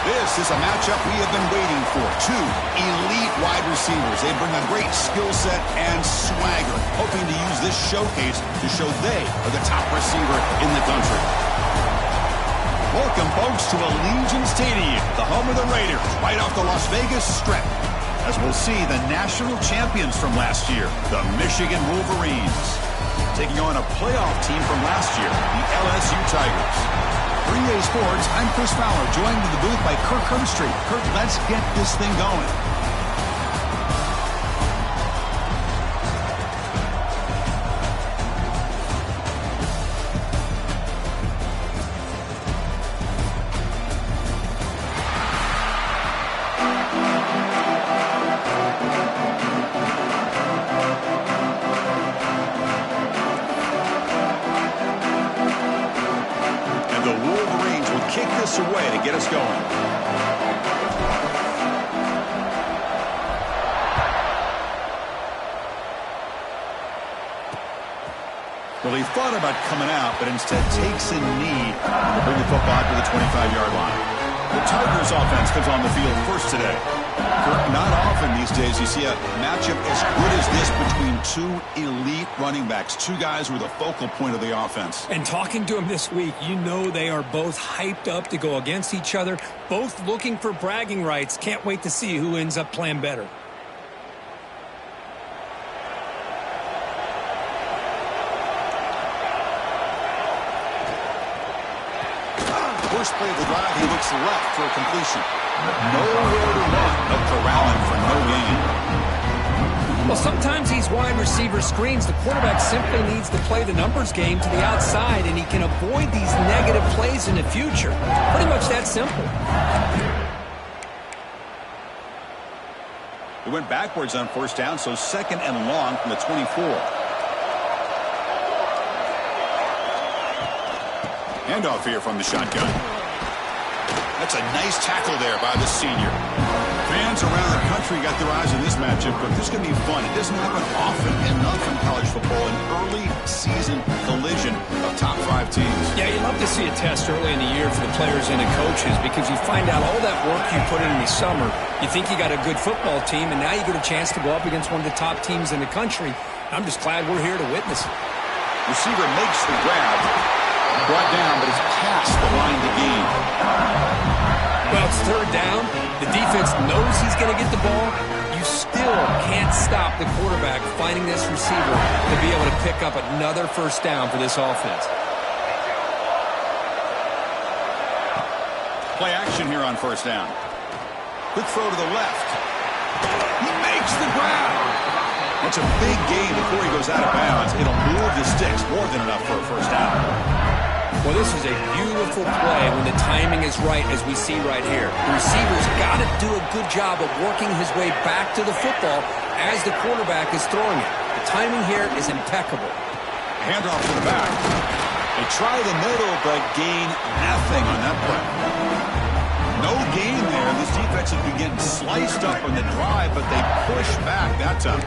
This is a matchup we have been waiting for. Two elite wide receivers. They bring a great skill set and swagger, hoping to use this showcase to show they are the top receiver in the country. Welcome, folks, to Allegiant Stadium, the home of the Raiders, right off the Las Vegas Strip, as we'll see the national champions from last year, the Michigan Wolverines, taking on a playoff team from last year, the LSU Tigers. For EA Sports, I'm Chris Fowler, joined in the booth by Kirk Herbstreit. Kirk, let's get this thing going. Kick this away to get us going. Well, he thought about coming out, but instead takes a knee to bring the football to the 25-yard line. The Tigers offense comes on the field first today. Not often these days you see a matchup as good as this between two elite running backs, two guys who are the focal point of the offense. And talking to them this week, you know they are both hyped up to go against each other, both looking for bragging rights. Can't wait to see who ends up playing better. First play of the drive, he looks left for a completion. Nowhere to run, but corralling for no gain. Well, sometimes these wide receiver screens, the quarterback simply needs to play the numbers game to the outside, and he can avoid these negative plays in the future. Pretty much that simple. He went backwards on first down, so second and long from the 24. Handoff here from the shotgun. That's a nice tackle there by the senior. Fans around the country got their eyes on this matchup, but this is going to be fun. It doesn't happen often enough in college football, an early season collision of top 5 teams. Yeah, you love to see a test early in the year for the players and the coaches because you find out all that work you put in the summer. You think you got a good football team, and now you get a chance to go up against one of the top teams in the country. I'm just glad we're here to witness it. Receiver makes the grab. Brought down, but it's past the line to gain. Well, it's third down. The defense knows he's going to get the ball. You still can't stop the quarterback finding this receiver to be able to pick up another first down for this offense. Play action here on first down. Quick throw to the left. He makes the grab. That's a big gain before he goes out of bounds. It'll move the sticks, more than enough for a first down. Well, this is a beautiful play when the timing is right, as we see right here. The receiver's got to do a good job of working his way back to the football as the quarterback is throwing it. The timing here is impeccable. Handoff to the back. They try the middle, but gain nothing on that play. No gain there. This defense has been getting sliced up on the drive, but they push back that time.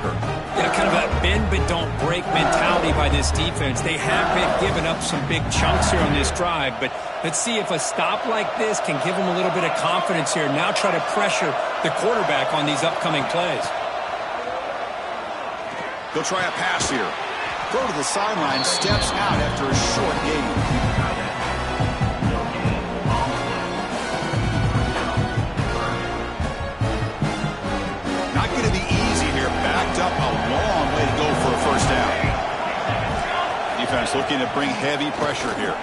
Yeah, kind of a bend but don't break mentality by this defense. They have been giving up some big chunks here on this drive, but let's see if a stop like this can give them a little bit of confidence here. Now try to pressure the quarterback on these upcoming plays. They'll try a pass here. Throw to the sideline, steps out after a short gain. Up a long way to go for a first down. Defense looking to bring heavy pressure here.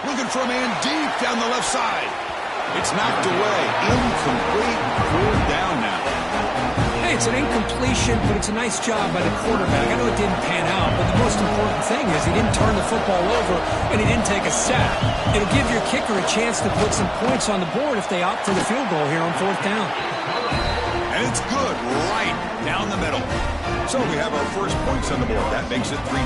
Looking for a man deep down the left side. It's knocked away. Incomplete. Fourth down now. Hey, it's an incompletion, but it's a nice job by the quarterback. I know it didn't pan out, but the most important thing is he didn't turn the football over and he didn't take a sack. It'll give your kicker a chance to put some points on the board if they opt for the field goal here on fourth down. And it's good right down the middle. So we have our first points on the board. That makes it 3-0.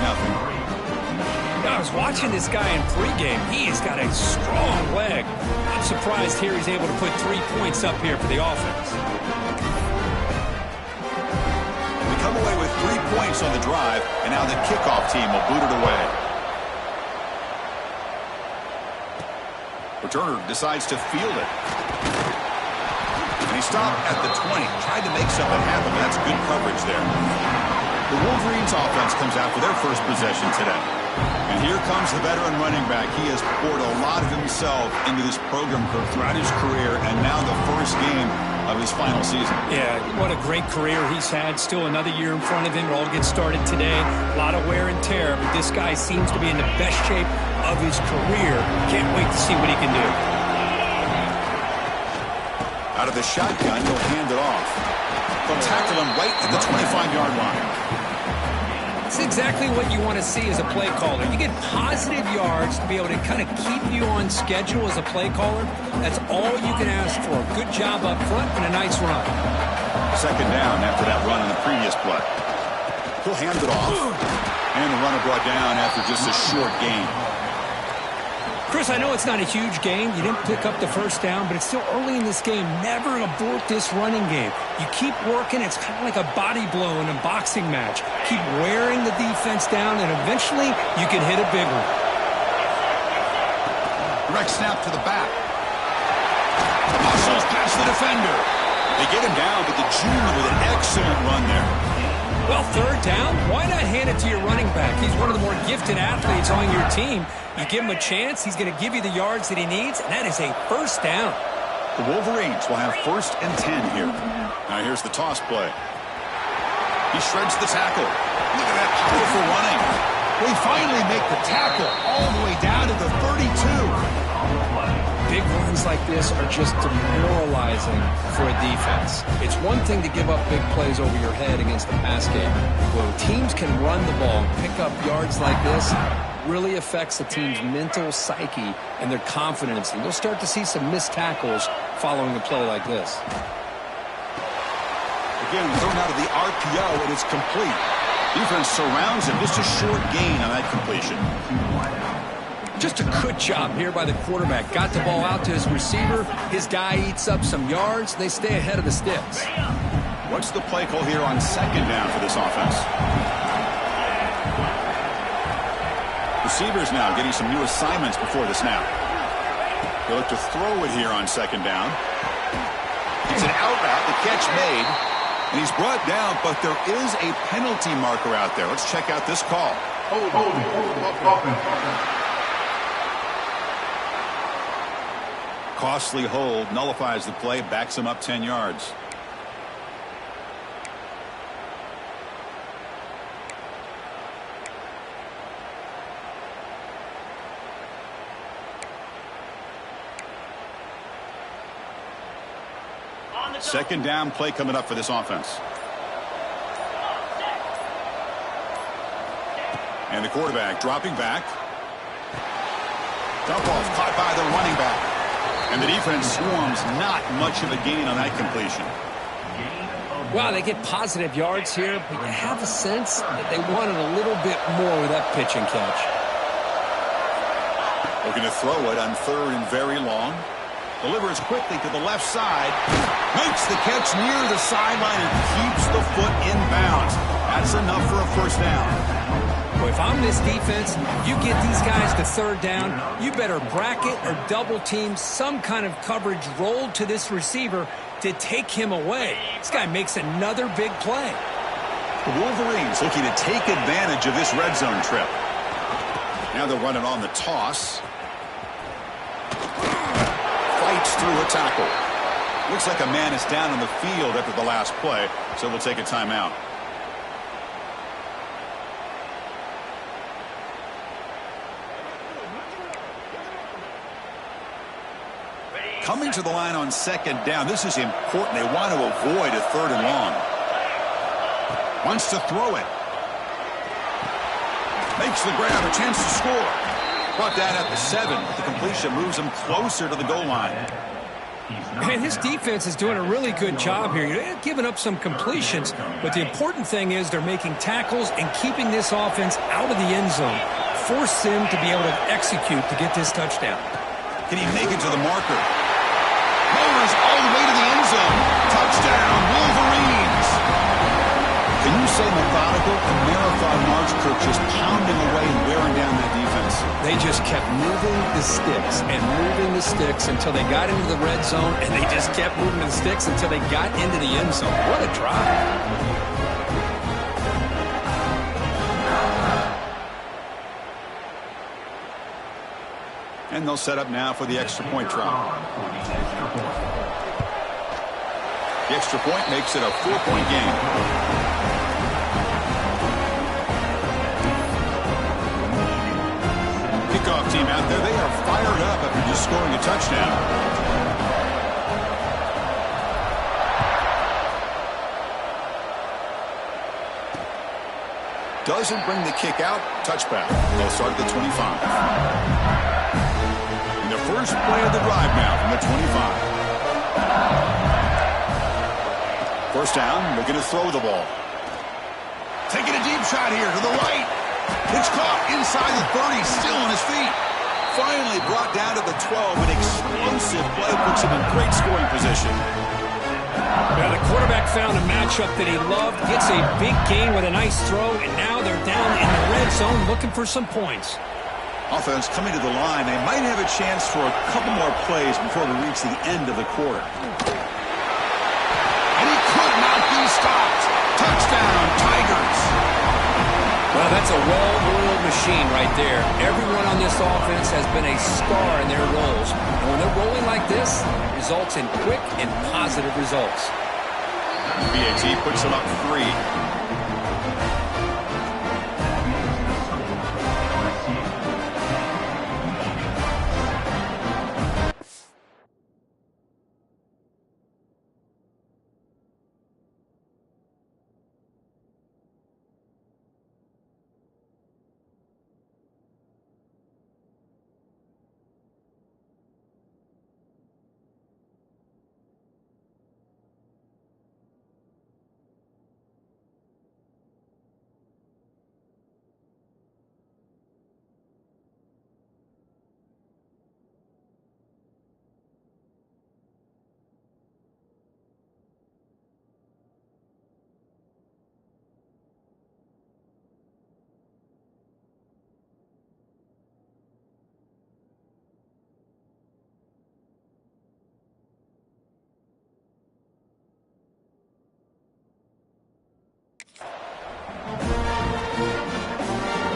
I was watching this guy in pregame. He's got a strong leg. I'm surprised here he's able to put 3 points up here for the offense. We come away with 3 points on the drive, and now the kickoff team will boot it away. Returner decides to field it. stop at the 20. Tried to make something happen, but that's good coverage there. The Wolverines offense comes out for their first possession today. And here comes the veteran running back. He has poured a lot of himself into this program throughout his career, and now the first game of his final season. Yeah, what a great career he's had. Still another year in front of him. It all gets started today. A lot of wear and tear, but this guy seems to be in the best shape of his career. Can't wait to see what he can do. Out of the shotgun, he'll hand it off. They'll tackle him right at the 25-yard line. It's exactly what you want to see as a play caller. You get positive yards to be able to kind of keep you on schedule as a play caller. That's all you can ask for. Good job up front and a nice run. Second down after that run in the previous play. He'll hand it off. And the runner brought down after just a short gain. Chris, I know it's not a huge gain. You didn't pick up the first down, but it's still early in this game. Never abort this running game. You keep working. It's kind of like a body blow in a boxing match. Keep wearing the defense down, and eventually you can hit a big one. Direct snap to the back. Muscles past the defender. They get him down, but the junior with an excellent run there. Well, third down, why not hand it to your running back? He's one of the more gifted athletes on your team. You give him a chance, he's going to give you the yards that he needs, and that is a first down. The Wolverines will have 1st and 10 here. Now here's the toss play. He shreds the tackle. Look at that powerful running. They finally make the tackle all the way down to the 32. Big runs like this are just demoralizing for a defense. It's one thing to give up big plays over your head against the pass game. When teams can run the ball and pick up yards like this, really affects the team's mental psyche and their confidence. And you'll start to see some missed tackles following a play like this. Again, thrown out of the RPO, and it's complete. Defense surrounds him. Just a short gain on that completion. Just a good job here by the quarterback. Got the ball out to his receiver. His guy eats up some yards. They stay ahead of the sticks. What's the play call here on second down for this offense? Receivers now getting some new assignments before the snap. They look to throw it here on second down. It's an out route, the catch made, and he's brought down, but there is a penalty marker out there. Let's check out this call. Costly hold, nullifies the play, backs him up 10 yards. Second down play coming up for this offense. And the quarterback dropping back. Dump off caught by the running back. And the defense swarms, not much of a gain on that completion. Wow, they get positive yards here, but you have a sense that they wanted a little bit more with that pitch and catch. Looking to throw it on 3rd and very long. Delivers quickly to the left side. Makes the catch near the sideline and keeps the foot in bounds. That's enough for a first down. Well, if I'm this defense, you get these guys to 3rd down, you better bracket or double team some kind of coverage rolled to this receiver to take him away. This guy makes another big play. The Wolverines looking to take advantage of this red zone trip. Now they'll run it on the toss. Fights through a tackle. Looks like a man is down on the field after the last play, so we'll take a timeout. Coming to the line on second down. This is important. They want to avoid a 3rd and long. Wants to throw it. Makes the grab, a chance to score. Brought down at the 7, but the completion moves him closer to the goal line. Man, his defense is doing a really good job here. They're giving up some completions, but the important thing is they're making tackles and keeping this offense out of the end zone. Force him to be able to execute to get this touchdown. Can he make it to the marker? Mowers all the way to the end zone. Touchdown, Wolverines. Can you say methodical and marathon saw March Kirk just pounding away and wearing down that defense. They just kept moving the sticks and moving the sticks until they got into the red zone, and they just kept moving the sticks until they got into the end zone. What a drive. And they'll set up now for the extra point try. The extra point makes it a 4-point game. Kickoff team out there, they are fired up after just scoring a touchdown. Doesn't bring the kick out. Touchback. They'll start at the 25. The first play of the drive now from the 25. First down, looking to throw the ball. Taking a deep shot here to the right. It's caught inside the 30, still on his feet. Finally brought down to the 12. An explosive play puts him in great scoring position. Now the quarterback found a matchup that he loved, gets a big gain with a nice throw, and now they're down in the red zone looking for some points. Offense coming to the line. They might have a chance for a couple more plays before we reach the end of the quarter. And he could not be stopped. Touchdown, Tigers. Well, that's a well-oiled machine right there. Everyone on this offense has been a star in their roles. And when they're rolling like this, it results in quick and positive results. BAT puts them up 3.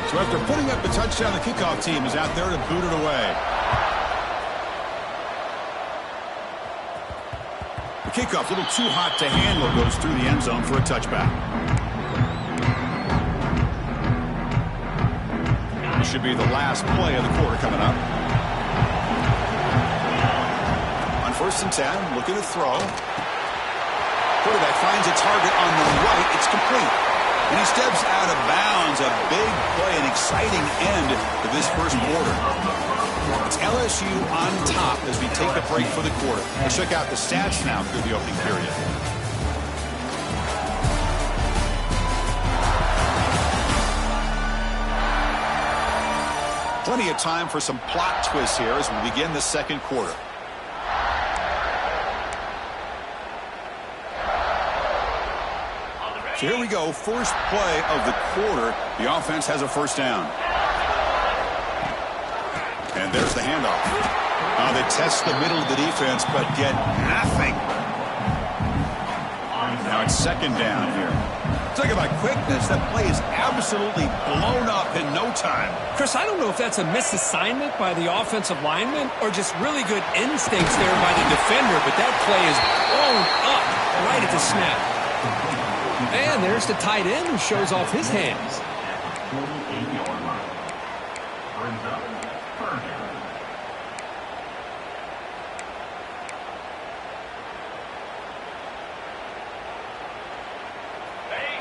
So after putting up the touchdown, the kickoff team is out there to boot it away. The kickoff, a little too hot to handle, goes through the end zone for a touchback. This should be the last play of the quarter coming up. On 1st and 10, looking to throw. Quarterback finds a target on the right. It's complete. And he steps out of bounds. A big play, an exciting end to this first quarter. It's LSU on top as we take a break for the quarter. Let's check out the stats now through the opening period. Plenty of time for some plot twists here as we begin the second quarter. So here we go, first play of the quarter. The offense has a first down. And there's the handoff. Now they test the middle of the defense, but get nothing. Now it's second down here. Talk about quickness. That play is absolutely blown up in no time. Chris, I don't know if that's a misassignment by the offensive lineman or just really good instincts there by the defender, but that play is blown up right at the snap. And there's the tight end who shows off his hands.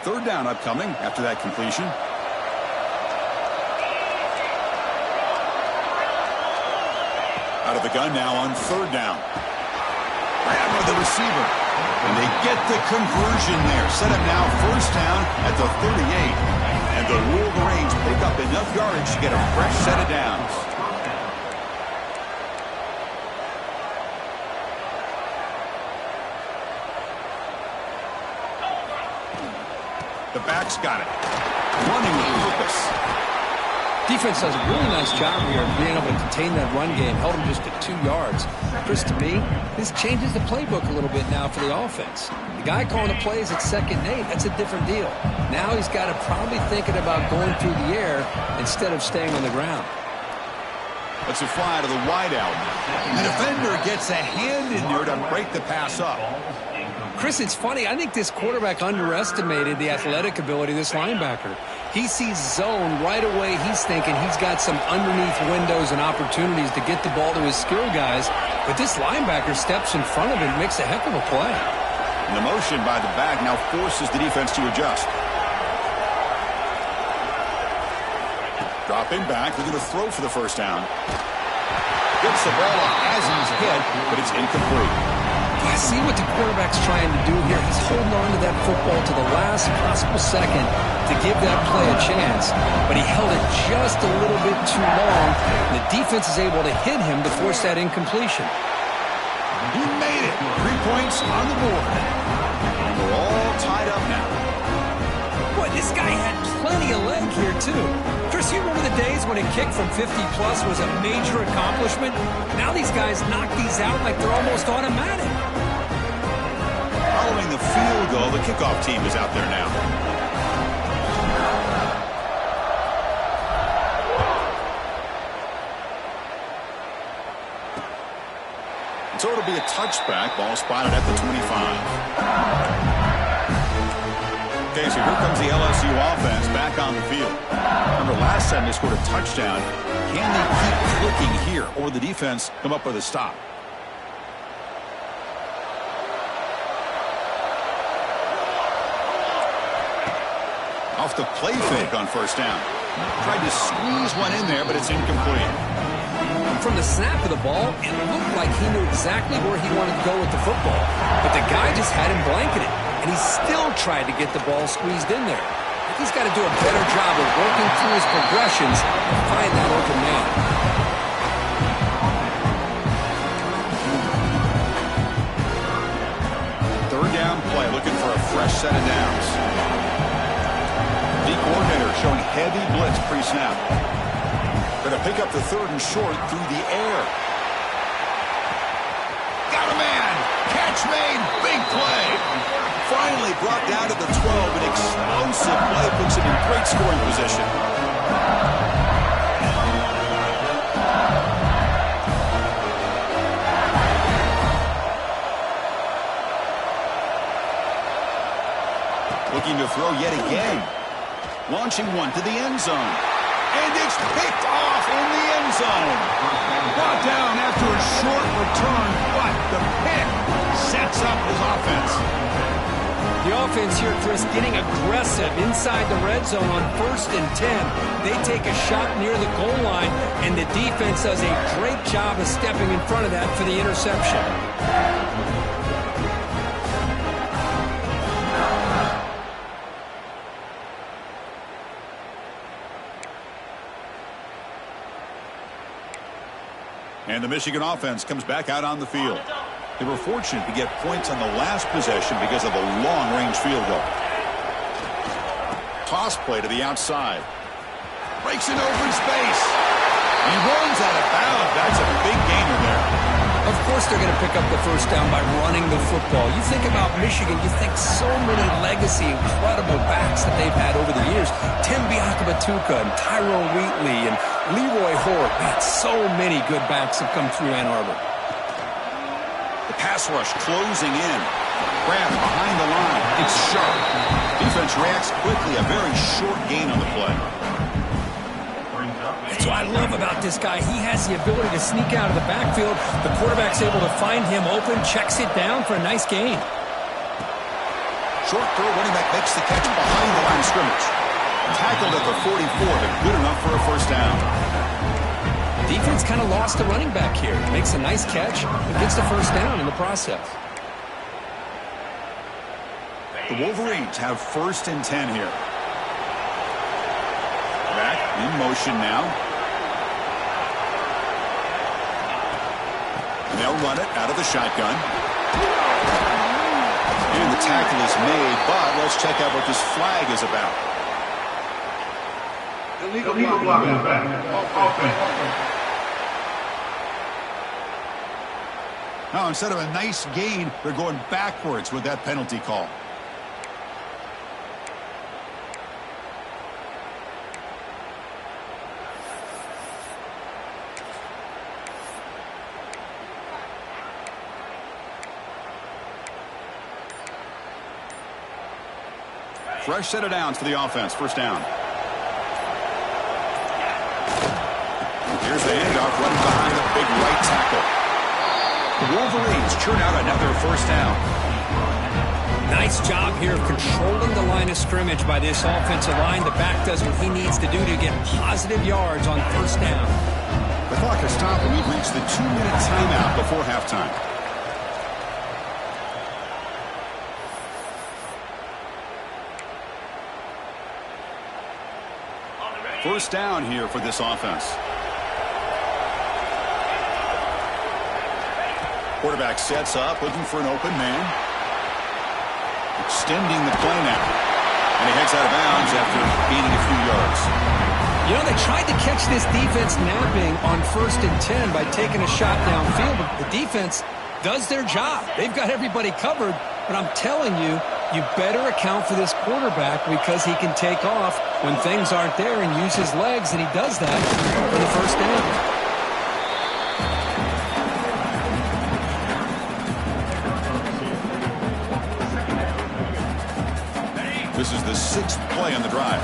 Third down upcoming after that completion. Out of the gun now on third down. Grab with the receiver. And they get the conversion there. Set up now first down at the 38. And the Wolverines pick up enough yardage to get a fresh set of downs. The back's got it. running with purpose. Defense does a really nice job here of being able to contain that run game. Held him just at 2 yards. Chris, to me, this changes the playbook a little bit now for the offense. The guy calling the plays at 2nd and 8, that's a different deal. Now he's got to probably thinking about going through the air instead of staying on the ground. Let's it fly to the wideout. The defender gets a hand in there to break the pass up. Chris, it's funny. I think this quarterback underestimated the athletic ability of this linebacker. He sees zone right away. He's thinking he's got some underneath windows and opportunities to get the ball to his skill guys. But this linebacker steps in front of him and makes a heck of a play. And the motion by the back now forces the defense to adjust. Dropping back, looking to throw for the first down. Gets the ball off as he's hit, but it's incomplete. I see what the quarterback's trying to do here. He's holding on to that football to the last possible second to give that play a chance. But he held it just a little bit too long. And the defense is able to hit him to force that incompletion. He made it. 3 points on the board. And we're all tied up now. Boy, this guy had plenty of leg here, too. Chris, you remember the days when a kick from 50-plus was a major accomplishment? Now these guys knock these out like they're almost automatic. Following the field goal, the kickoff team is out there now. So it'll be a touchback. Ball spotted at the 25. Okay, so here comes the LSU offense back on the field. Remember, last time they scored a touchdown. Can they keep clicking here, or the defense come up with a stop? Off the play fake on first down. Tried to squeeze one in there, but it's incomplete. From the snap of the ball, it looked like he knew exactly where he wanted to go with the football. But the guy just had him blanketed, and he still tried to get the ball squeezed in there. He's got to do a better job of working through his progressions to find that open man. Third down play, looking for a fresh set of downs. The coordinator showing heavy blitz pre-snap. Going to pick up the 3rd and short through the air. Got a man. Catch made. Big play. Finally brought down to the 12. An explosive play puts him in great scoring position. Looking to throw yet again. Launching one to the end zone. And it's picked off in the end zone. Brought down after a short return, but the pick sets up his offense. The offense here, Chris, getting aggressive inside the red zone on 1st and 10. They take a shot near the goal line, and the defense does a great job of stepping in front of that for the interception. And the Michigan offense comes back out on the field. They were fortunate to get points on the last possession because of a long-range field goal. Toss play to the outside. Breaks in open space. He runs out of bounds. That's a big gainer there. Of course they're going to pick up the first down by running the football. You think about Michigan, you think so many legacy, incredible backs that they've had over the years. Tim Biakabatuka and Tyrone Wheatley and Leroy Hort. Man, so many good backs have come through Ann Arbor. The pass rush closing in. Grab behind the line. It's sharp. Defense reacts quickly. A very short gain on the play. That's what I love about this guy. He has the ability to sneak out of the backfield. The quarterback's able to find him open, checks it down for a nice gain. Short throw, running back makes the catch behind the line of scrimmage. Tackled at the 44, but good enough for a first down. Defense kind of lost the running back here. Makes a nice catch and gets the first down in the process. The Wolverines have 1st and 10 here. Back in motion now. And they'll run it out of the shotgun. And the tackle is made, but let's check out what this flag is about. Illegal block in the back. Offense. Now, instead of a nice gain, they're going backwards with that penalty call. Fresh set of downs for the offense. First down. Here's the handoff running behind the big right tackle. The Wolverines churn out another first down. Nice job here of controlling the line of scrimmage by this offensive line. The back does what he needs to do to get positive yards on first down. The clock has stopped and we've reached the 2-minute timeout before halftime. First down here for this offense. Quarterback sets up, looking for an open man. Extending the play now. And he heads out of bounds after gaining a few yards. You know, they tried to catch this defense napping on 1st and 10 by taking a shot downfield, but the defense does their job. They've got everybody covered, but I'm telling you, you better account for this quarterback because he can take off when things aren't there and use his legs, and he does that for the first down. This is the 6th play on the drive.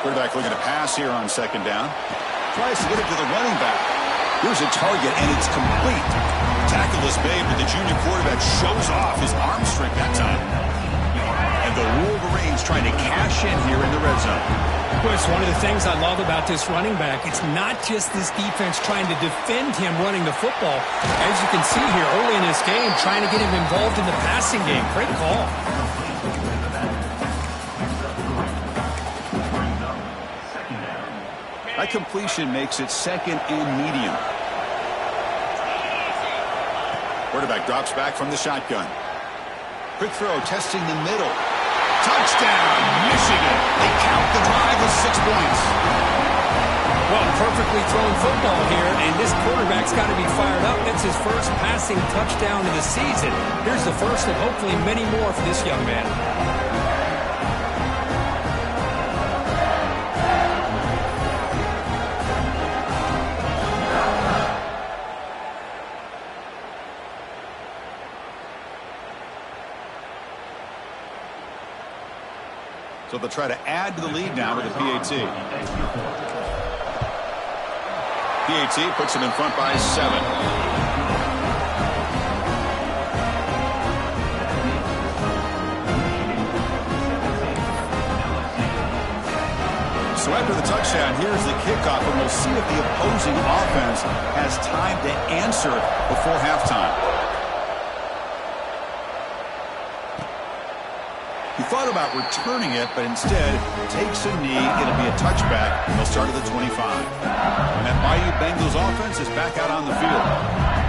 Quarterback looking to pass here on 2nd down. Tries to get it to the running back. Here's a target, and it's complete. Tackle is made, but the junior quarterback shows off his arm strength that time. And the Wolverines trying to cash in here in the red zone. Well, it's one of the things I love about this running back. It's not just this defense trying to defend him running the football. As you can see here early in this game, trying to get him involved in the passing game. Great call. That completion makes it 2nd and medium. Quarterback drops back from the shotgun. Quick throw, testing the middle. Touchdown, Michigan. They count the drive with 6 points. Well, perfectly thrown football here, and this quarterback's got to be fired up. It's his first passing touchdown of the season. Here's the first of hopefully many more for this young man. So they'll try to add to the lead now with a PAT. PAT puts them in front by 7. So after the touchdown, here's the kickoff, and we'll see if the opposing offense has time to answer before halftime. He thought about returning it, but instead takes a knee. It'll be a touchback, and they'll start at the 25. And that Bayou Bengals offense is back out on the field.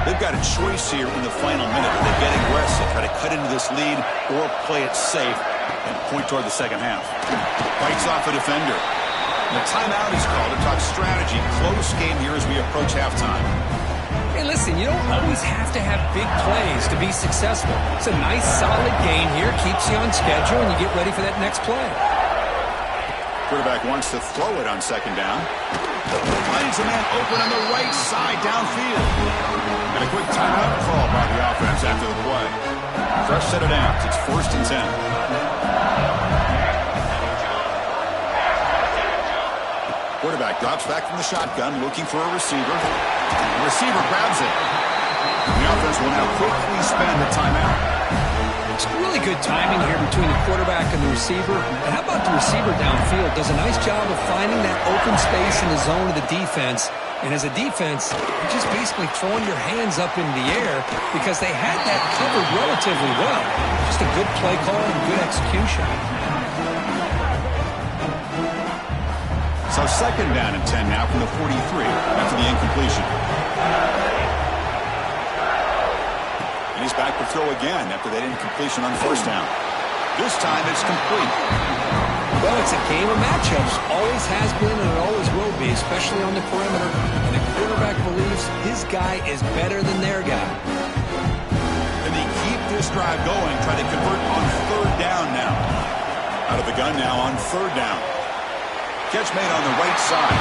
They've got a choice here in the final minute. They get aggressive, try to cut into this lead, or play it safe and point toward the second half. Bites off a defender. And the timeout is called to talk strategy. Close game here as we approach halftime. Hey, listen, you don't always have to have big plays to be successful. It's a nice, solid gain here. Keeps you on schedule, and you get ready for that next play. Quarterback wants to throw it on 2nd down. Finds a man open on the right side downfield. And a quick timeout call by the offense after the play. Fresh set of downs. It's 1st and 10. Quarterback drops back from the shotgun, looking for a receiver. The receiver grabs it. The offense will now quickly spend the timeout. It's really good timing here between the quarterback and the receiver. And how about the receiver downfield? Does a nice job of finding that open space in the zone of the defense. And as a defense, you're just basically throwing your hands up in the air because they had that covered relatively well. Just a good play call and good execution. So 2nd down and 10 now from the 43 after the incompletion. And he's back to throw again after that incompletion on 1st down. This time it's complete. Well, it's a game of matchups. Always has been and it always will be, especially on the perimeter. And the quarterback believes his guy is better than their guy. And they keep this drive going, trying to convert on third down now. Out of the gun now on third down. Catch made on the right side.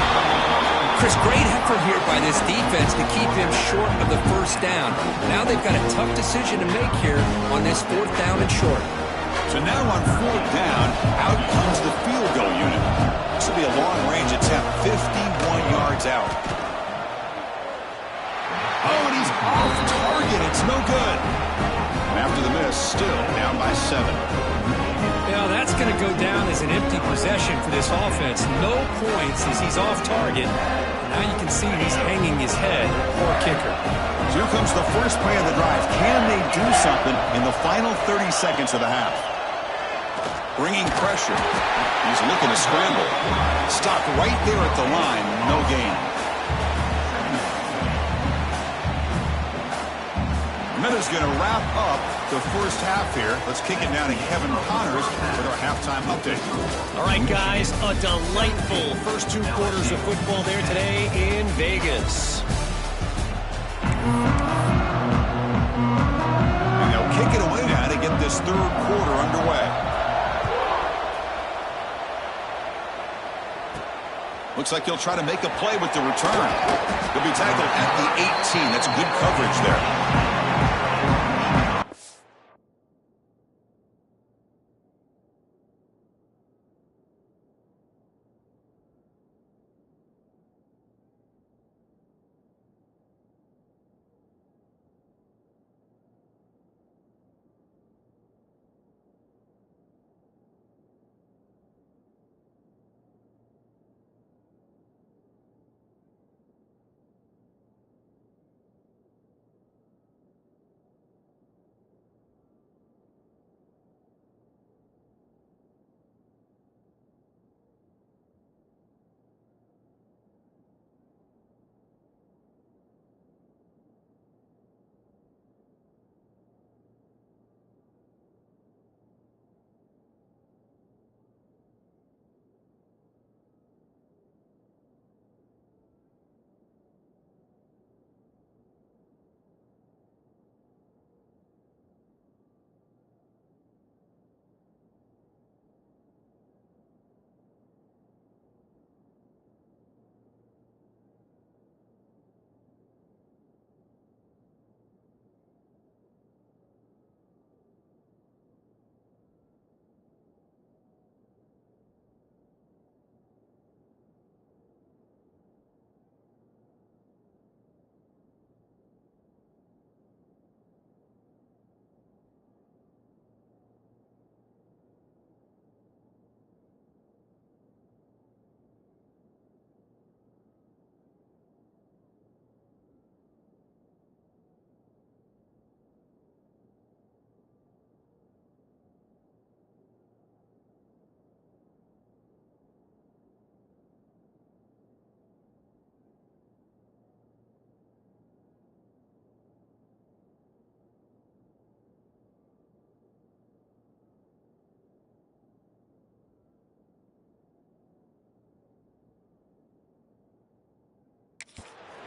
Chris, great effort here by this defense to keep him short of the first down. Now they've got a tough decision to make here on this fourth down and short. So now on fourth down, out comes the field goal unit. This will be a long-range attempt, 51 yards out. Oh, and he's off target. It's no good. And after the miss, still down by 7. Now that's going to go down as an empty possession for this offense. No points as he's off target. Now you can see he's hanging his head. Poor kicker. So here comes the first play of the drive. Can they do something in the final 30 seconds of the half? Bringing pressure. He's looking to scramble. Stopped right there at the line. No gain. Minute's going to wrap up the first half here. Let's kick it down to Kevin Connors with our halftime update. All right, guys, a delightful first 2 quarters of football there today in Vegas. And they'll kick it away now to get this third quarter underway. Looks like he'll try to make a play with the return. He'll be tackled at the 18. That's good coverage there.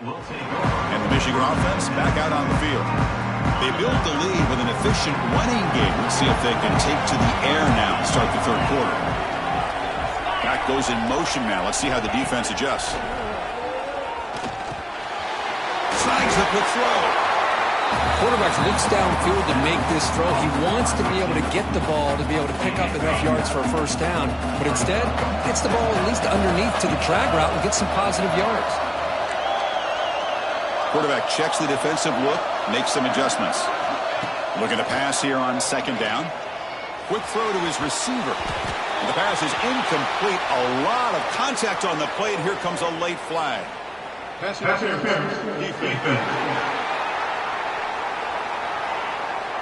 And the Michigan offense back out on the field. They built the lead with an efficient running game. Let's see if they can take to the air now and start the third quarter. Back goes in motion now. Let's see how the defense adjusts. Snags the quick throw. Quarterback looks downfield to make this throw. He wants to be able to get the ball to be able to pick up enough yards for a first down. But instead, gets the ball at least underneath to the drag route and gets some positive yards. Quarterback checks the defensive look, makes some adjustments. Looking to pass here on second down. Quick throw to his receiver. And the pass is incomplete. A lot of contact on the play, and here comes a late flag. Pass interference. Defense.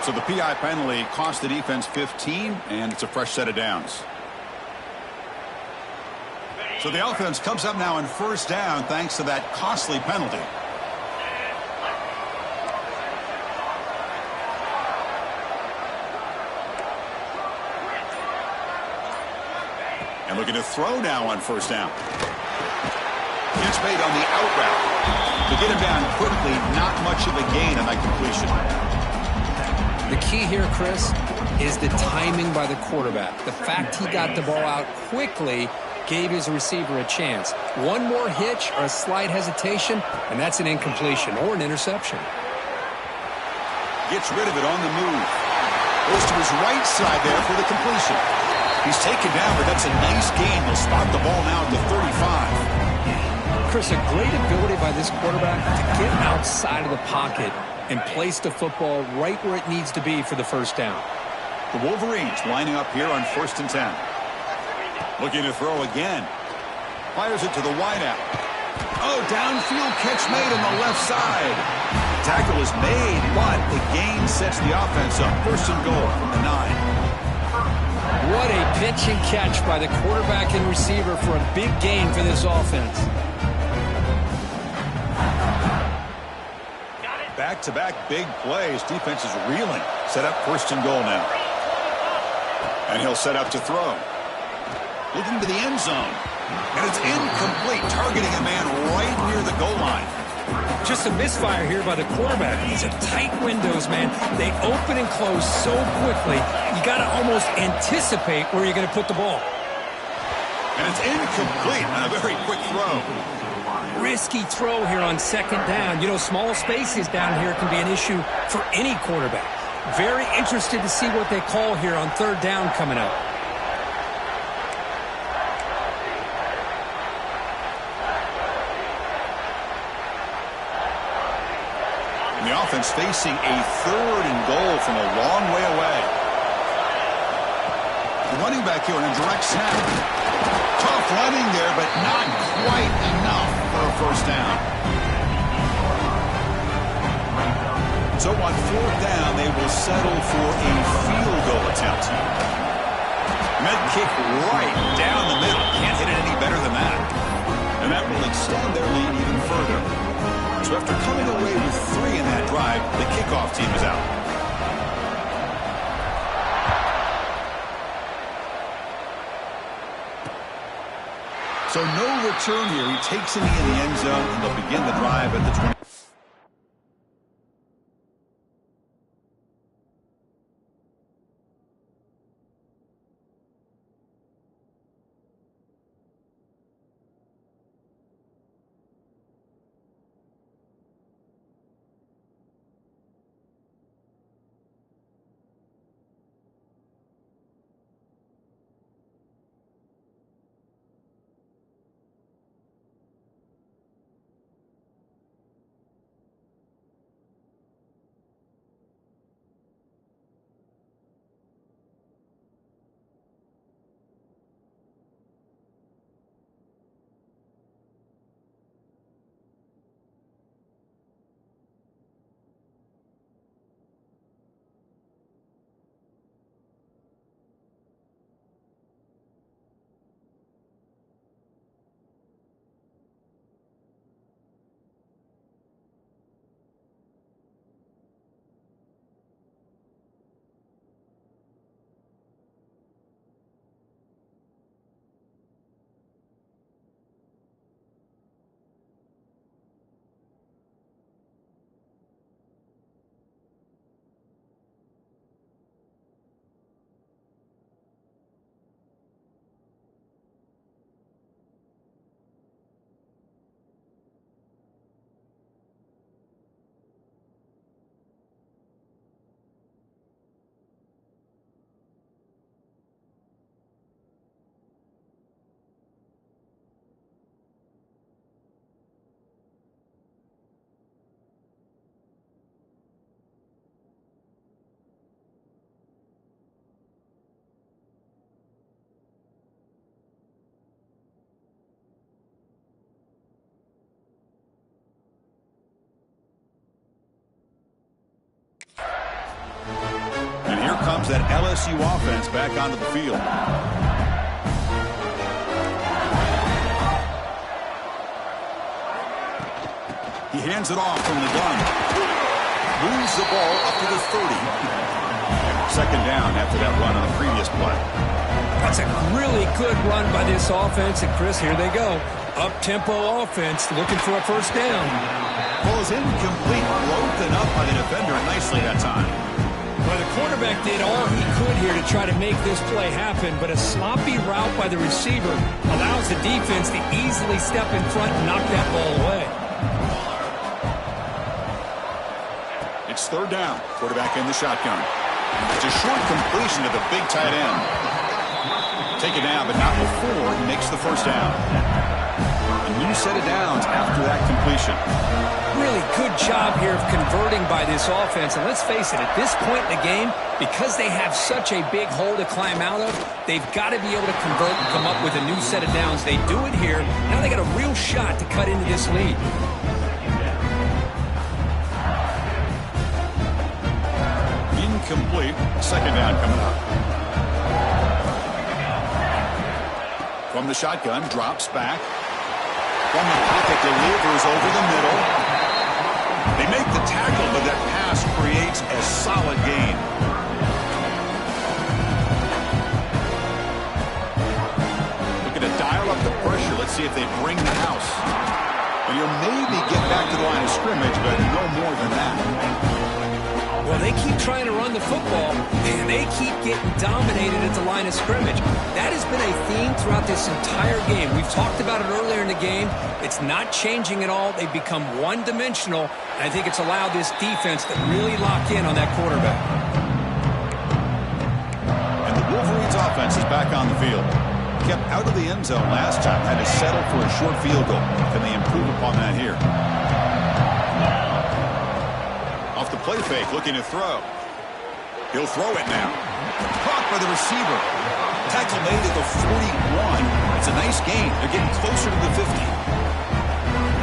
So the PI penalty cost the defense 15, and it's a fresh set of downs. So the offense comes up now on first down thanks to that costly penalty. And looking to throw now on first down. Catch made on the out route. To get him down quickly, not much of a gain on that completion. The key here, Chris, is the timing by the quarterback. The fact he got the ball out quickly gave his receiver a chance. One more hitch or a slight hesitation, and that's an incompletion or an interception. Gets rid of it on the move. Goes to his right side there for the completion. He's taken down, but that's a nice gain. He'll spot the ball now at the 35. Chris, a great ability by this quarterback to get outside of the pocket and place the football right where it needs to be for the first down. The Wolverines lining up here on 1st and 10. Looking to throw again. Fires it to the wideout. Oh, downfield catch made on the left side. Tackle is made, but the gain sets the offense up. 1st and goal from the 9. What a pitch and catch by the quarterback and receiver for a big gain for this offense. Back-to-back big plays. Defense is reeling. Set up 1st and goal now. And he'll set up to throw. Looking to the end zone. And it's incomplete, targeting a man right near the goal line. Just a misfire here by the quarterback. These are tight windows, man. They open and close so quickly, you got to almost anticipate where you're going to put the ball. And it's incomplete on a very quick throw. Risky throw here on 2nd down. You know, small spaces down here can be an issue for any quarterback. Very interested to see what they call here on 3rd down coming up. And the offense facing a 3rd and goal from a long way away. The running back here on a direct snap. Tough running there, but not quite enough for a 1st down. So on 4th down, they will settle for a field goal attempt. Med kick right down the middle. Can't hit it any better than that. And that will extend their lead even further. So after coming away with 3 in that drive, the kickoff team is out. So no return here. He takes it in the end zone, and they'll begin the drive at the 20. Comes that LSU offense back onto the field. He hands it off from the gun. Moves the ball up to the 30. Second down after that run on the previous play. That's a really good run by this offense. And, Chris, here they go. Up-tempo offense looking for a first down. Ball is incomplete, broken up by the defender nicely that time. Well, the quarterback did all he could here to try to make this play happen, but a sloppy route by the receiver allows the defense to easily step in front and knock that ball away. It's third down. Quarterback in the shotgun. It's a short completion to the big tight end. Taken down, but not before he makes the first down. A new set of downs after that completion. Really good job here of converting by this offense. And let's face it, at this point in the game, because they have such a big hole to climb out of, they've got to be able to convert and come up with a new set of downs. They do it here. Now they got a real shot to cut into this lead. Incomplete. Second down coming up. From the shotgun, drops back. From the pocket, delivers over the middle. They make the tackle, but that pass creates a solid gain. Looking to dial up the pressure. Let's see if they bring the house. And you'll maybe get back to the line of scrimmage, but no more than that. Well, they keep trying to run the football, and they keep getting dominated at the line of scrimmage. That has been a theme throughout this entire game. We've talked about it earlier in the game. It's not changing at all. They've become one-dimensional, and I think it's allowed this defense to really lock in on that quarterback. And the Wolverines' offense is back on the field. Kept out of the end zone last time, had to settle for a short field goal. Can they improve upon that here? Off the play fake, looking to throw. He'll throw it now. Caught by the receiver. Tackle made at the 41. It's a nice gain. They're getting closer to the 50.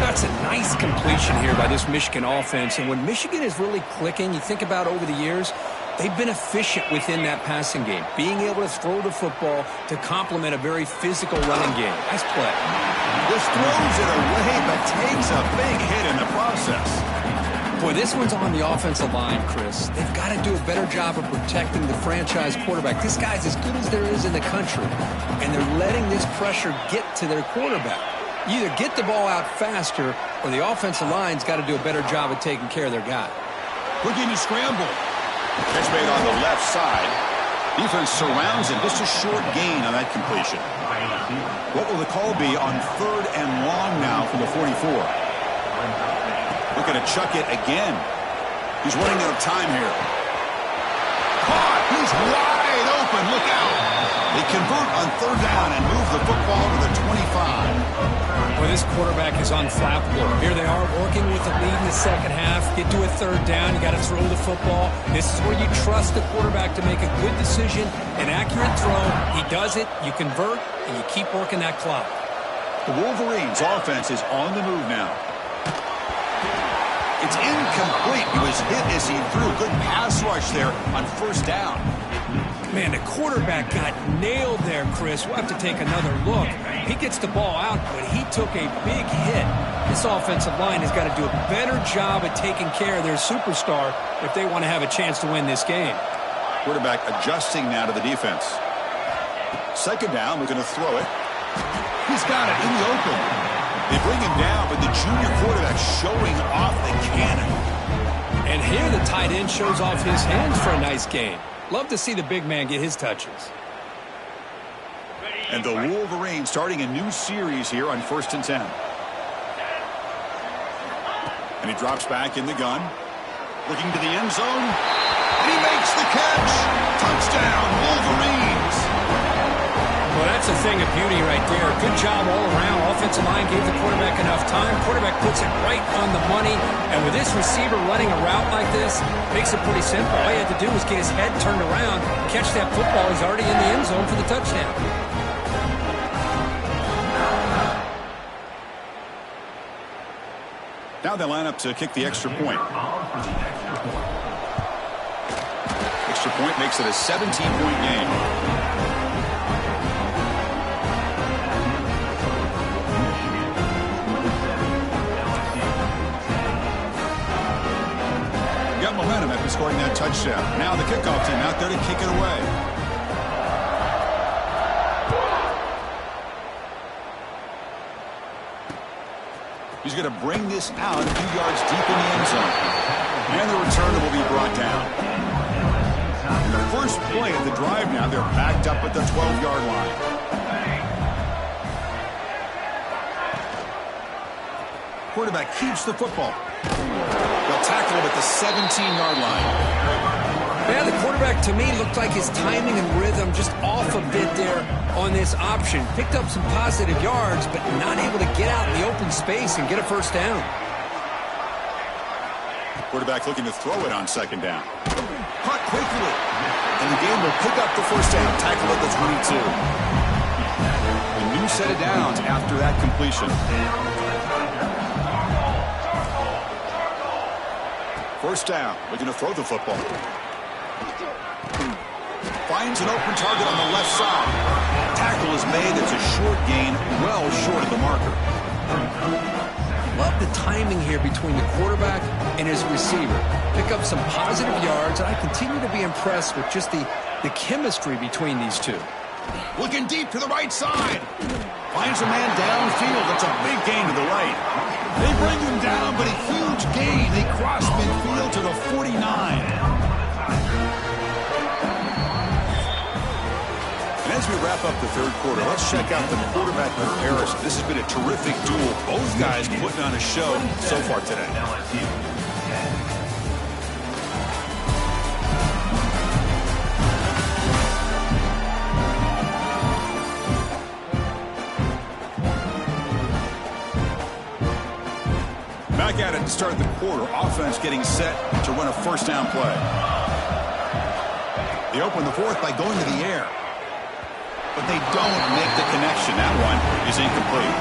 That's a nice completion here by this Michigan offense. And when Michigan is really clicking, you think about over the years, they've been efficient within that passing game, being able to throw the football to complement a very physical running game. Nice play. Just throws it away, but takes a big hit in the process. Boy, this one's on the offensive line, Chris. They've got to do a better job of protecting the franchise quarterback. This guy's as good as there is in the country, and they're letting this pressure get to their quarterback. You either get the ball out faster, or the offensive line's got to do a better job of taking care of their guy. Looking to scramble. Catch made on the left side. Defense surrounds him. Just a short gain on that completion. What will the call be on third and long now from the 44? Looking to chuck it again. He's running out of time here. Caught! He's wide open. Look out! They convert on third down and move the football to the 25. Well, this quarterback is unflappable. Here they are working with the lead in the second half. Get to a third down. You got to throw the football. This is where you trust the quarterback to make a good decision, an accurate throw. He does it. You convert, and you keep working that clock. The Wolverines' offense is on the move now. It's incomplete. He was hit as he threw. Good pass rush there on first down. Man, the quarterback got nailed there, Chris. We'll have to take another look. He gets the ball out, but he took a big hit. This offensive line has got to do a better job at taking care of their superstar if they want to have a chance to win this game. Quarterback adjusting now to the defense. Second down, looking to throw it. He's got it in the open. They bring him down, but the junior quarterback showing off the cannon. And here the tight end shows off his hands for a nice gain. Love to see the big man get his touches. And the Wolverines starting a new series here on 1st and 10. And he drops back in the gun. Looking to the end zone. And he makes the catch. Touchdown, Wolverines. Well, that's a thing of beauty right there. Good job all around. Offensive line gave the quarterback enough time. Quarterback puts it right on the money. And with this receiver running a route like this, makes it pretty simple. All he had to do was get his head turned around, catch that football. He's already in the end zone for the touchdown. Now they line up to kick the extra point. Extra point makes it a 17-point game. Got momentum after scoring that touchdown. Now the kickoff team out there to kick it away. He's going to bring this out a few yards deep in the end zone. And the returner will be brought down. In the first play of the drive now, they're backed up at the 12-yard line. Quarterback keeps the football. They'll tackle him at the 17-yard line. Yeah, the quarterback, to me, looked like his timing and rhythm just off a bit there on this option. Picked up some positive yards, but not able to get out in the open space and get a first down. Quarterback looking to throw it on second down. Caught quickly. And the game will pick up the first down. Tackle at the 22. A new set of downs after that completion. First down. Looking to throw the football. Finds an open target on the left side. Tackle is made. It's a short gain, well short of the marker. Love the timing here between the quarterback and his receiver. Pick up some positive yards, and I continue to be impressed with just the chemistry between these two. Looking deep to the right side. Finds a man downfield. That's a big gain to the right. They bring him down, but a huge gain. They cross midfield to the 49. As we wrap up the third quarter, let's check out the quarterback comparison. This has been a terrific duel. Both guys putting on a show so far today. Back at it to start the quarter. Offense getting set to run a first down play. They open the fourth by going to the air. But they don't make the connection. That one is incomplete.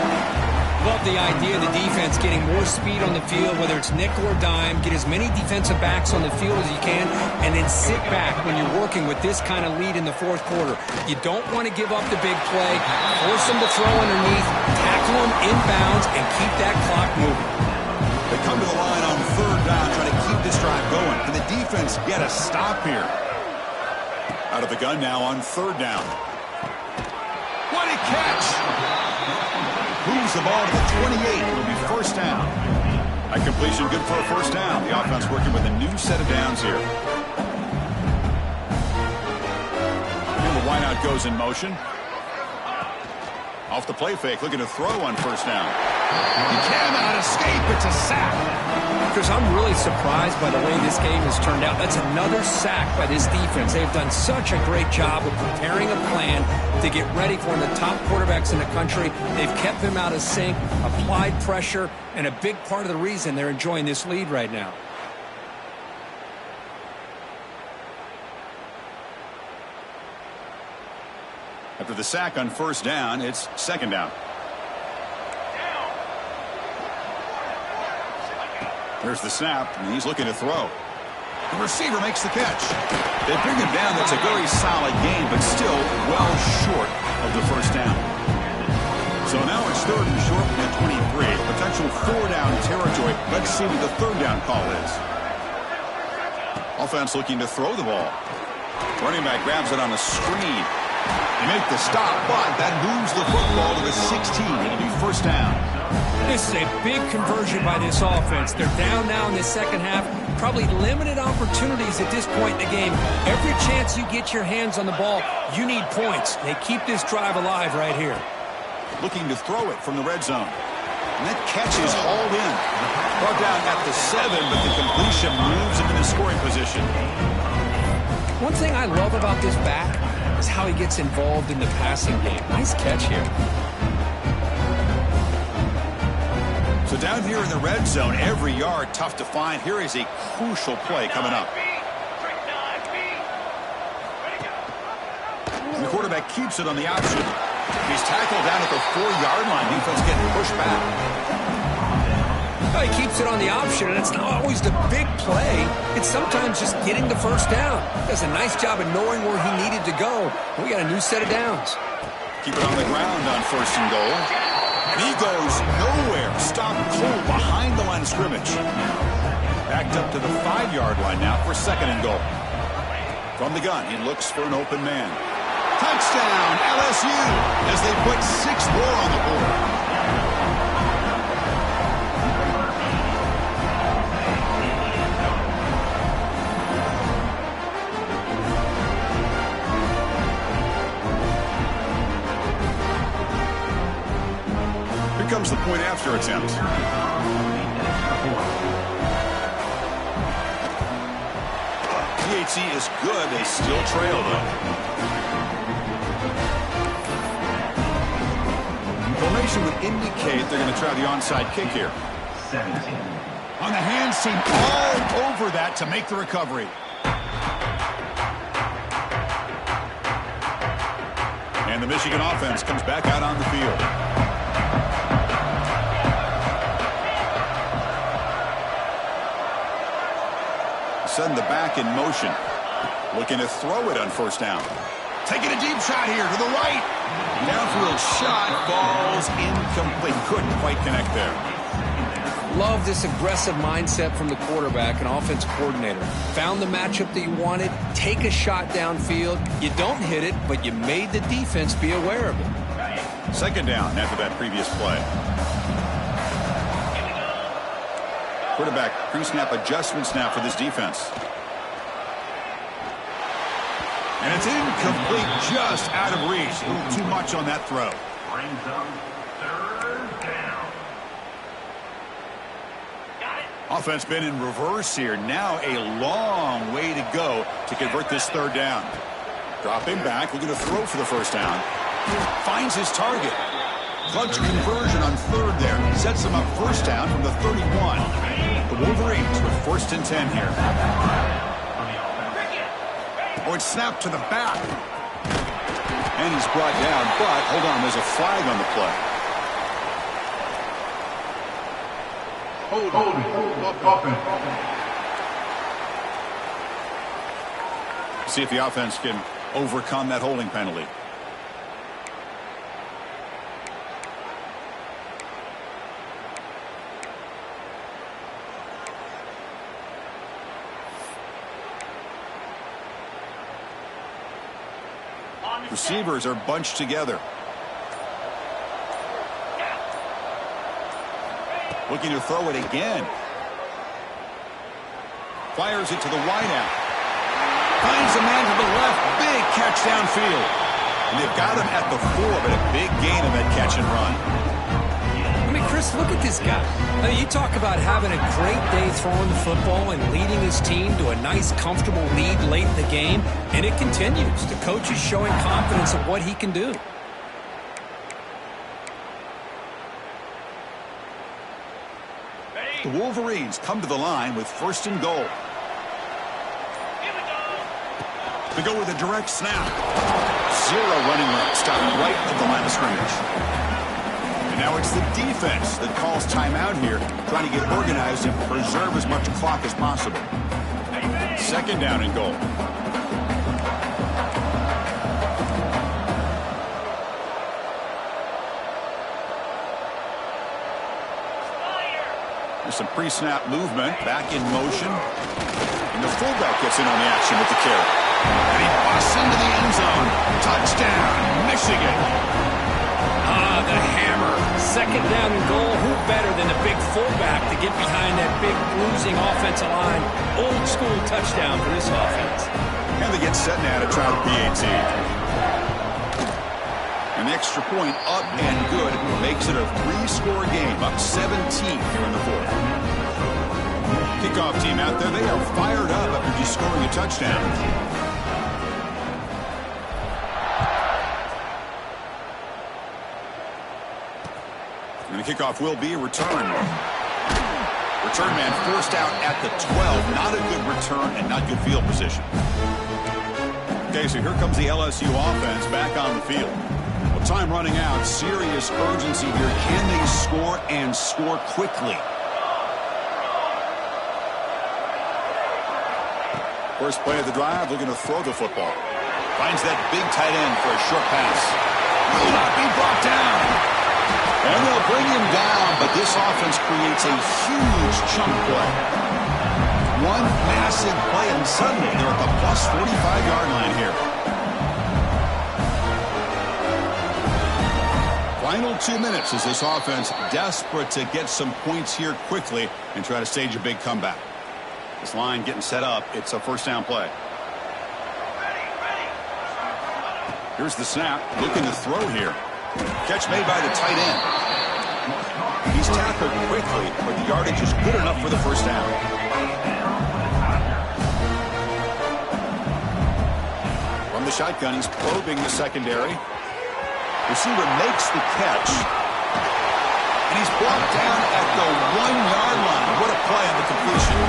Love the idea of the defense getting more speed on the field, whether it's nickel or dime. Get as many defensive backs on the field as you can, and then sit back when you're working with this kind of lead in the fourth quarter. You don't want to give up the big play. Force them to throw underneath, tackle them inbounds, and keep that clock moving. They come to the line on third down, trying to keep this drive going. Can the defense get a stop here? Out of the gun now on third down. What a catch! Moves the ball to the 28. It'll be first down. A completion good for a first down. The offense working with a new set of downs here. And the wideout goes in motion. Off the play fake, looking to throw on first down. He cannot escape. It's a sack. Chris, I'm really surprised by the way this game has turned out. That's another sack by this defense. They've done such a great job of preparing a plan to get ready for one of the top quarterbacks in the country. They've kept him out of sync, applied pressure, and a big part of the reason they're enjoying this lead right now. After the sack on first down, it's second down. There's the snap, and he's looking to throw. The receiver makes the catch. They bring him down. That's a very solid gain, but still well short of the first down. So now it's third and short at 23. Potential four-down territory. Let's see what the third down call is. Offense looking to throw the ball. Running back grabs it on a screen. They make the stop, but that moves the football to the 16. It'll be first down. This is a big conversion by this offense. They're down now in the second half. Probably limited opportunities at this point in the game. Every chance you get your hands on the ball, you need points. They keep this drive alive right here. Looking to throw it from the red zone. And that catch is hauled in. Brought down at the 7, but the completion moves him into scoring position. One thing I love about this back is how he gets involved in the passing game. Nice catch here. So down here in the red zone, every yard tough to find. Here is a crucial play coming up. And the quarterback keeps it on the option. He's tackled down at the 4-yard line. Defense getting pushed back. Well, he keeps it on the option, and it's not always the big play. It's sometimes just getting the first down. Does a nice job of knowing where he needed to go. We got a new set of downs. Keep it on the ground on first and goal. And he goes nowhere. Stopped cold behind the line of scrimmage. Backed up to the 5-yard line now for 2nd and goal. From the gun, he looks for an open man. Touchdown, LSU, as they put 6 more on the board. Here comes the point after attempt. PAT is good. They still trail, though. Formation would indicate they're going to try the onside kick here. 17. On the hands team, all over that to make the recovery. And the Michigan offense comes back out on the field. Send the back in motion. Looking to throw it on 1st down. Taking a deep shot here to the right. Downfield shot falls incomplete. Couldn't quite connect there. Love this aggressive mindset from the quarterback and offense coordinator. Found the matchup that you wanted. Take a shot downfield. You don't hit it, but you made the defense be aware of it. 2nd down after that previous play. Quarterback pre-snap adjustments now for this defense. And it's incomplete, just out of reach. A little too much on that throw. Brings up 3rd down. Offense been in reverse here. Now a long way to go to convert this 3rd down. Dropping back, looking to throw for the 1st down. Finds his target. Clutch conversion on 3rd there. Sets him up 1st down from the 31. The Wolverines with 1st and 10 here. Oh, it's snapped to the back. And he's brought down, but hold on, there's a flag on the play. See if the offense can overcome that holding penalty. Receivers are bunched together. Looking to throw it again. Fires it to the wideout. Finds a man to the left. Big catch downfield. And they've got him at the 4, but a big gain on that catch and run. I mean, Chris, look at this guy. I mean, you talk about having a great day throwing the football and leading his team to a nice, comfortable lead late in the game, and it continues. The coach is showing confidence of what he can do. The Wolverines come to the line with 1st and goal. They go with a direct snap. 0 running route. Stop right at the line of scrimmage. And now it's the defense that calls timeout here, trying to get organized and preserve as much clock as possible. 2nd down and goal. There's some pre-snap movement, back in motion. And the fullback gets in on the action with the carry. And he busts into the end zone. Touchdown, Michigan. The hammer. 2nd down and goal. Who better than the big fullback to get behind that big bruising offensive line? Old school touchdown for this offense. And they get set now to try the PAT. An extra point up and good makes it a 3-score game, up 17 here in the 4th. Kickoff team out there, they are fired up after just scoring a touchdown. And the kickoff will be a return. Return man forced out at the 12. Not a good return and not good field position. Okay, so here comes the LSU offense back on the field. Well, time running out. Serious urgency here. Can they score and score quickly? First play of the drive, looking to throw the football. Finds that big tight end for a short pass. Will not be brought down. And they'll bring him down, but this offense creates a huge chunk play. one massive play, and suddenly they're at the plus 45-yard line here. Final 2 minutes as this offense desperate to get some points here quickly and try to stage a big comeback. This line getting set up. It's a first down play. Here's the snap. Looking to throw here. Catch made by the tight end. He's tackled quickly, but the yardage is good enough for the first down. From the shotgun, he's probing the secondary. Receiver makes the catch. And he's brought down at the 1-yard line. What a play on the completion.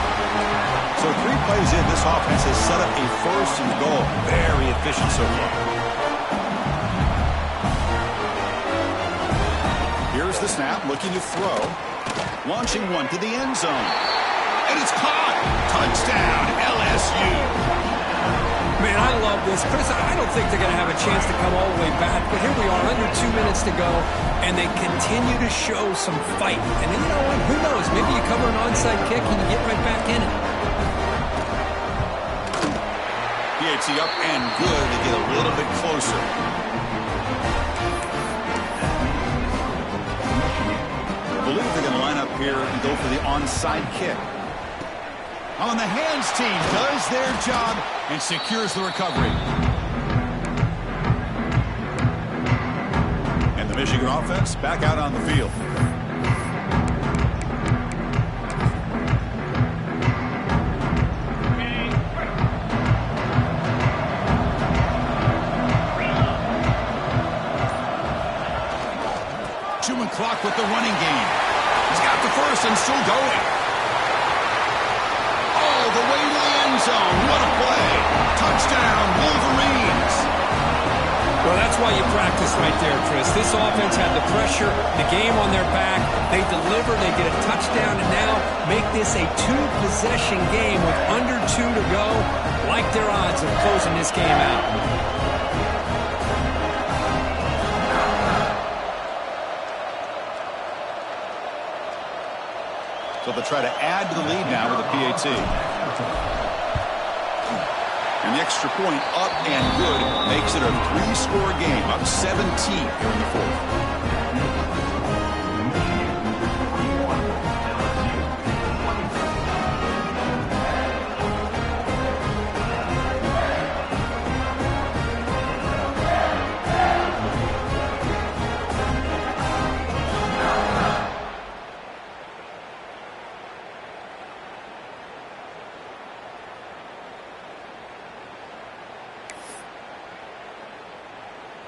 So 3 plays in, this offense has set up a first and goal. Very efficient so far. Here's the snap, looking to throw. Launching one to the end zone. And it's caught. Touchdown, LSU. Man, I love this. Chris, I don't think they're going to have a chance to come all the way back. But here we are, under 2 minutes to go, and they continue to show some fight. And then, you know what? Who knows? Maybe you cover an onside kick and you get right back in it. PAT up and good to get a little bit closer. I believe they're going to line up here and go for the onside kick. On the hands team does their job and secures the recovery. And the Michigan offense back out on the field. Chewing clock with the running game. He's got the first and still going. The way to the end zone. What a play. Touchdown, Wolverines. Well, that's why you practice right there, Chris. This offense had the pressure, the game on their back. They deliver, they get a touchdown, and now make this a 2-possession game with under 2 to go. Like their odds of closing this game out. So they'll try to add to the lead now with a PAT. And the extra point up and good makes it a 3-score game, up 17 here in the fourth.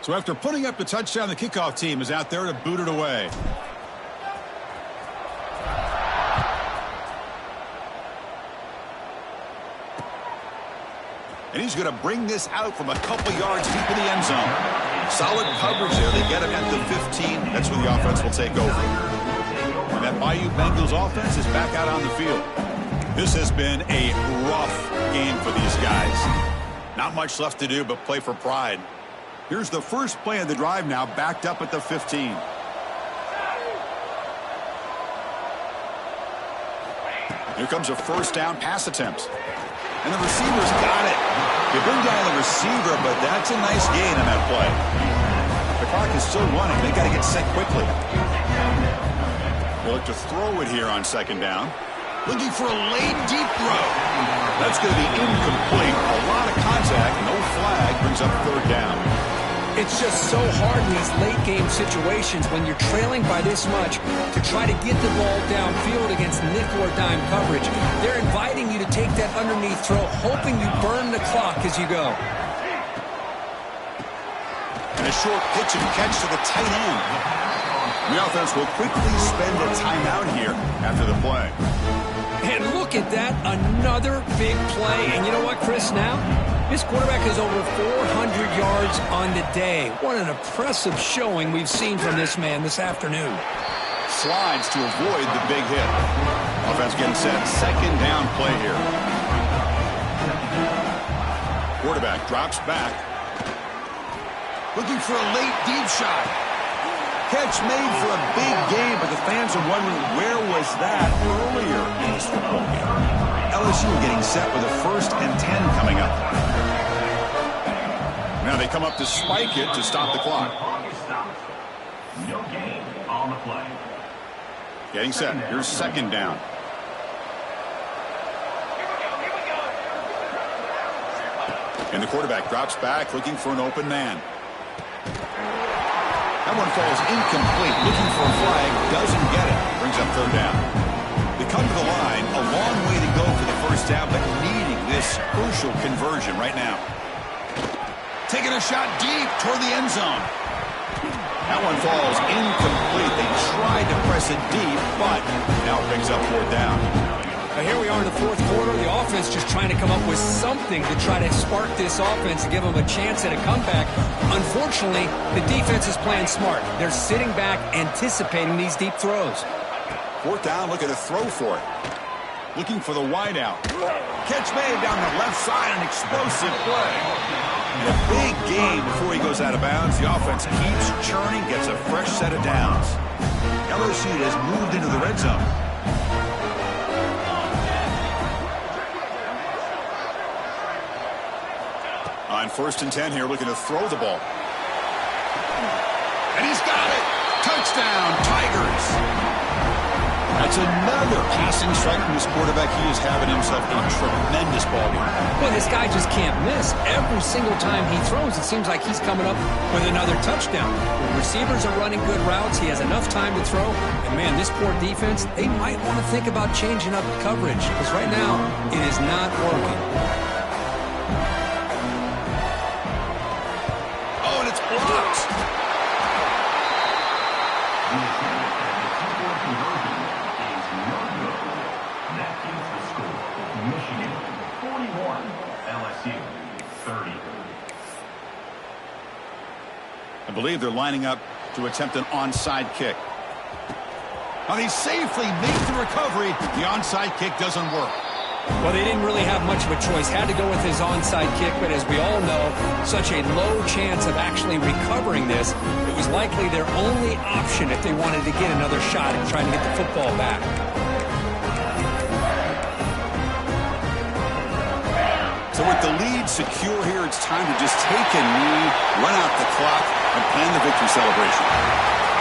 So after putting up the touchdown, the kickoff team is out there to boot it away. And he's going to bring this out from a couple yards deep in the end zone. Solid coverage there. They get him at the 15. That's when the offense will take over. And that Bayou Bengals offense is back out on the field. This has been a rough game for these guys. Not much left to do but play for pride. Here's the first play of the drive now, backed up at the 15. Here comes a first down pass attempt. And the receiver's got it. They bring down the receiver, but that's a nice gain on that play. The clock is still running. They got to get set quickly. They'll look to throw it here on second down. Looking for a late, deep throw. That's going to be incomplete. A lot of contact, no flag, brings up third down. It's just so hard in these late-game situations when you're trailing by this much to try to get the ball downfield against nickel or dime coverage. They're inviting you to take that underneath throw, hoping you burn the clock as you go. And a short pitch and catch to the tight end. The offense will quickly spend a timeout here after the play. And look at that, another big play. And you know what, Chris, now? This quarterback has over 400 yards on the day. What an impressive showing we've seen from this man this afternoon. Slides to avoid the big hit. Offense getting set. Second down play here. Quarterback drops back. Looking for a late deep shot. Catch made for a big game, but the fans are wondering where was that earlier in this football game. LSU getting set with a 1st and 10 coming up. Now they come up to spike it to stop the clock. No gain on the play. Getting set. Here's 2nd down. And the quarterback drops back looking for an open man. That one falls incomplete. Looking for a flag. Doesn't get it. Brings up 3rd down. They come to the line. A long way to go for the 1st down, but needing this crucial conversion right now. Taking a shot deep toward the end zone. That one falls incomplete. They tried to press it deep, but now it picks up 4th down. Now here we are in the 4th quarter. The offense just trying to come up with something to try to spark this offense and give them a chance at a comeback. Unfortunately, the defense is playing smart. They're sitting back, anticipating these deep throws. 4th down, looking to throw for it. Looking for the wide out. Catch made down the left side, an explosive play. And a big gain before he goes out of bounds. The offense keeps churning, gets a fresh set of downs. LSU has moved into the red zone. On 1st and 10 here, looking to throw the ball. And he's got it! Touchdown, Tigers! That's another passing strike from this quarterback. He is having himself a tremendous ballgame. Well, this guy just can't miss. Every single time he throws, it seems like he's coming up with another touchdown. The receivers are running good routes. He has enough time to throw. And, man, this poor defense, they might want to think about changing up coverage because right now it is not working. Oh, and it's blocked. Michigan 41, LSU 30. I believe they're lining up to attempt an onside kick. Now they safely make the recovery. The onside kick doesn't work. Well, they didn't really have much of a choice. Had to go with his onside kick, but as we all know, such a low chance of actually recovering this. It was likely their only option if they wanted to get another shot at trying to get the football back. So with the lead secure here, it's time to just take a knee, run out the clock, and plan the victory celebration.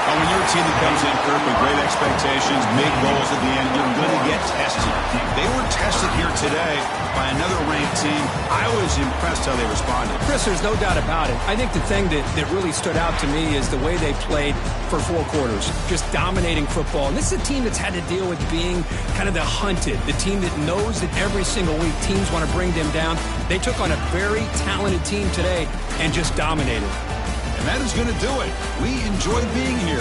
Well, when you're a team that comes in, Kirk, with great expectations, big goals at the end, you're going to get tested. They were tested here today by another ranked team. I was impressed how they responded. Chris, there's no doubt about it. I think the thing that really stood out to me is the way they played for 4 quarters, just dominating football. And this is a team that's had to deal with being kind of the hunted, the team that knows that every single week teams want to bring them down. They took on a very talented team today and just dominated. And that is going to do it. We enjoyed being here.